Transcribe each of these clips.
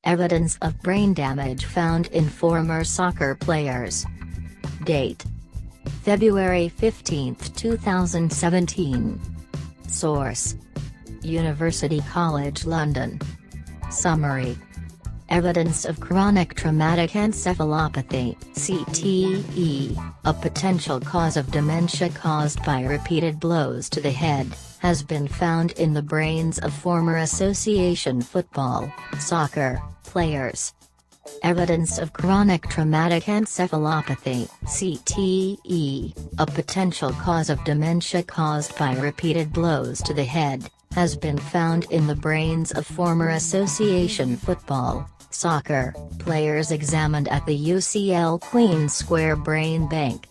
Evidence of brain damage found in former soccer players. Date: February 15, 2017. Source: University College London. Summary: Evidence of chronic traumatic encephalopathy (CTE), a potential cause of dementia caused by repeated blows to the head, has been found in the brains of former association football, soccer, players. Evidence of chronic traumatic encephalopathy (CTE), a potential cause of dementia caused by repeated blows to the head, has been found in the brains of former association football, soccer, players examined at the UCL Queen Square Brain Bank.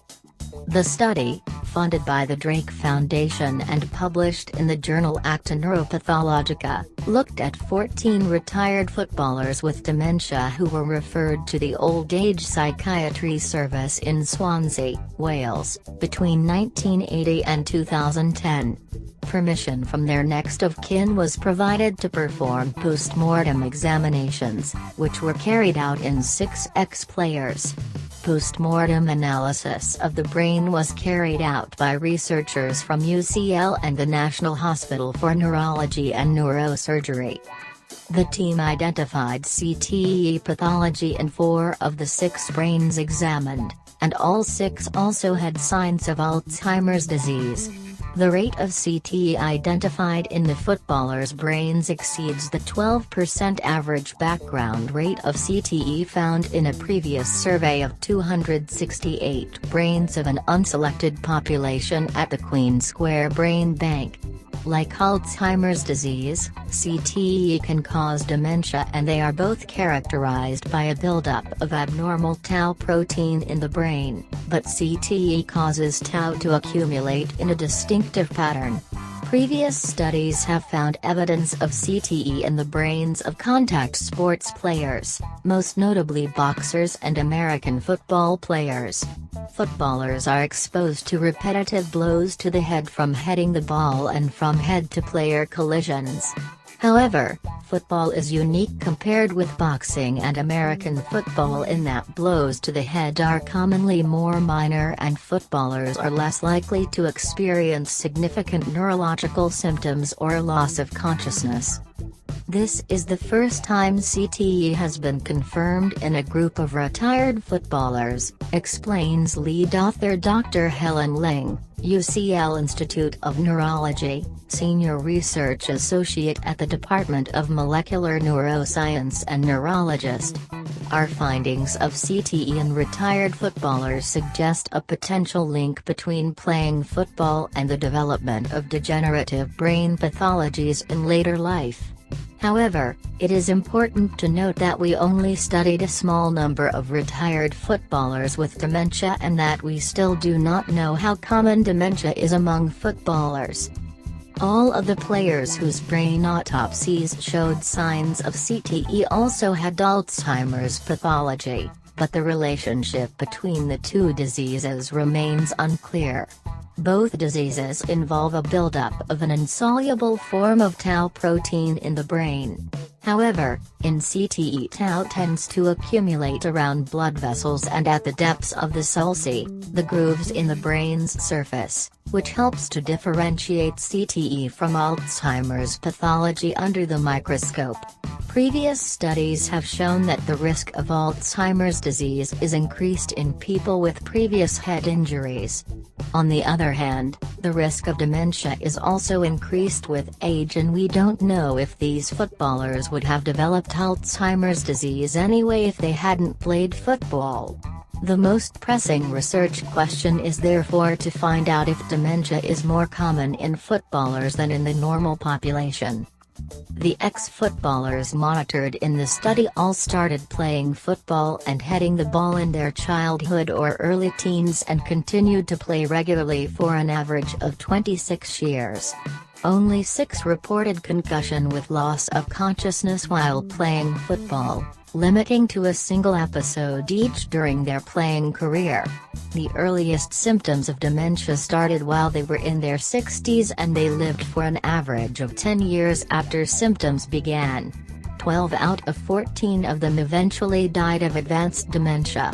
The study, funded by the Drake Foundation and published in the journal Acta Neuropathologica, looked at 14 retired footballers with dementia who were referred to the Old Age Psychiatry Service in Swansea, Wales, between 1980 and 2010. Permission from their next of kin was provided to perform post-mortem examinations, which were carried out in 6 ex-players. Post-mortem analysis of the brain was carried out by researchers from UCL and the National Hospital for Neurology and Neurosurgery. The team identified CTE pathology in 4 of the 6 brains examined, and all 6 also had signs of Alzheimer's disease. The rate of CTE identified in the footballers' brains exceeds the 12% average background rate of CTE found in a previous survey of 268 brains of an unselected population at the Queen Square Brain Bank. Like Alzheimer's disease, CTE can cause dementia, and they are both characterized by a buildup of abnormal tau protein in the brain, but CTE causes tau to accumulate in a distinctive pattern. Previous studies have found evidence of CTE in the brains of contact sports players, most notably boxers and American football players. Footballers are exposed to repetitive blows to the head from heading the ball and from head-to-player collisions. However, football is unique compared with boxing and American football in that blows to the head are commonly more minor and footballers are less likely to experience significant neurological symptoms or loss of consciousness. This is the first time CTE has been confirmed in a group of retired footballers, explains lead author Dr. Helen Ling, UCL Institute of Neurology, Senior Research Associate at the Department of Molecular Neuroscience and neurologist. Our findings of CTE in retired footballers suggest a potential link between playing football and the development of degenerative brain pathologies in later life. However, it is important to note that we only studied a small number of retired footballers with dementia and that we still do not know how common dementia is among footballers. All of the players whose brain autopsies showed signs of CTE also had Alzheimer's pathology, but the relationship between the 2 diseases remains unclear. Both diseases involve a buildup of an insoluble form of tau protein in the brain. However, in CTE, tau tends to accumulate around blood vessels and at the depths of the sulci, the grooves in the brain's surface, which helps to differentiate CTE from Alzheimer's pathology under the microscope. Previous studies have shown that the risk of Alzheimer's disease is increased in people with previous head injuries. On the other hand, the risk of dementia is also increased with age, and we don't know if these footballers would have developed Alzheimer's disease anyway if they hadn't played football. The most pressing research question is therefore to find out if dementia is more common in footballers than in the normal population. The ex-footballers monitored in the study all started playing football and heading the ball in their childhood or early teens and continued to play regularly for an average of 26 years. Only 6 reported concussion with loss of consciousness while playing football, limiting to a single episode each during their playing career. The earliest symptoms of dementia started while they were in their 60s, and they lived for an average of 10 years after symptoms began. 12 out of 14 of them eventually died of advanced dementia.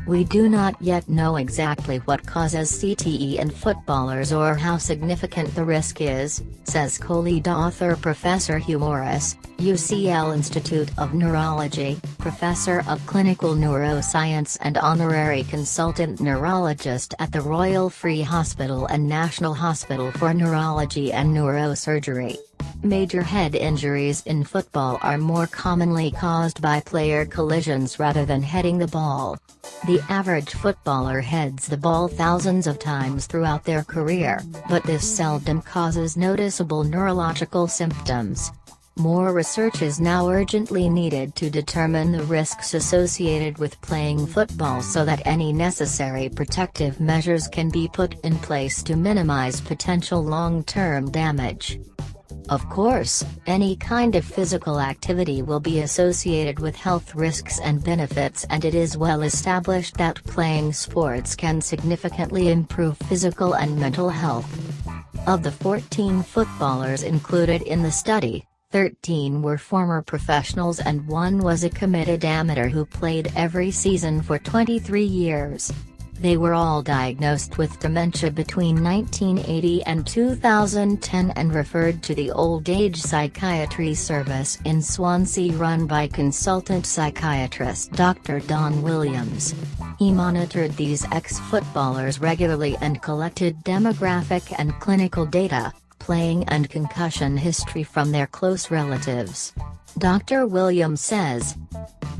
We do not yet know exactly what causes CTE in footballers or how significant the risk is, says co-lead author Professor Hugh Morris, UCL Institute of Neurology, Professor of Clinical Neuroscience and Honorary Consultant Neurologist at the Royal Free Hospital and National Hospital for Neurology and Neurosurgery. Major head injuries in football are more commonly caused by player collisions rather than heading the ball. The average footballer heads the ball thousands of times throughout their career, but this seldom causes noticeable neurological symptoms. More research is now urgently needed to determine the risks associated with playing football so that any necessary protective measures can be put in place to minimize potential long-term damage. Of course, any kind of physical activity will be associated with health risks and benefits, and it is well established that playing sports can significantly improve physical and mental health. Of the 14 footballers included in the study, 13 were former professionals and 1 was a committed amateur who played every season for 23 years. They were all diagnosed with dementia between 1980 and 2010 and referred to the Old Age Psychiatry Service in Swansea run by consultant psychiatrist Dr. Don Williams. He monitored these ex-footballers regularly and collected demographic and clinical data, playing and concussion history from their close relatives. Dr. Williams says,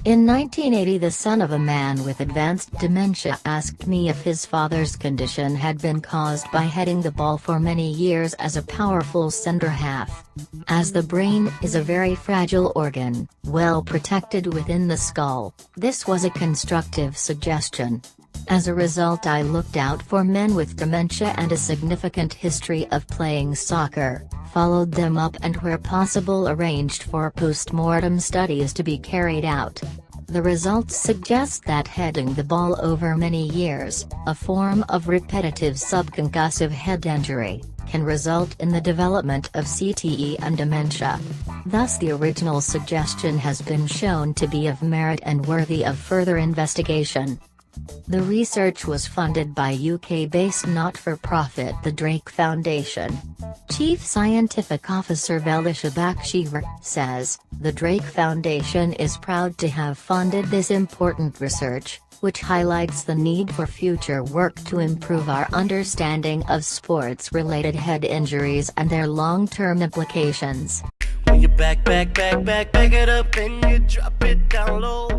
"In 1980 the son of a man with advanced dementia asked me if his father's condition had been caused by heading the ball for many years as a powerful center half. As the brain is a very fragile organ, well protected within the skull, this was a constructive suggestion. As a result I looked out for men with dementia and a significant history of playing soccer, followed them up and where possible arranged for post-mortem studies to be carried out. The results suggest that heading the ball over many years, a form of repetitive subconcussive head injury, can result in the development of CTE and dementia. Thus the original suggestion has been shown to be of merit and worthy of further investigation." The research was funded by UK-based not-for-profit the Drake Foundation. Chief Scientific Officer Velisha Bakshir says, "The Drake Foundation is proud to have funded this important research, which highlights the need for future work to improve our understanding of sports-related head injuries and their long-term implications." When you back it up and you drop it down low.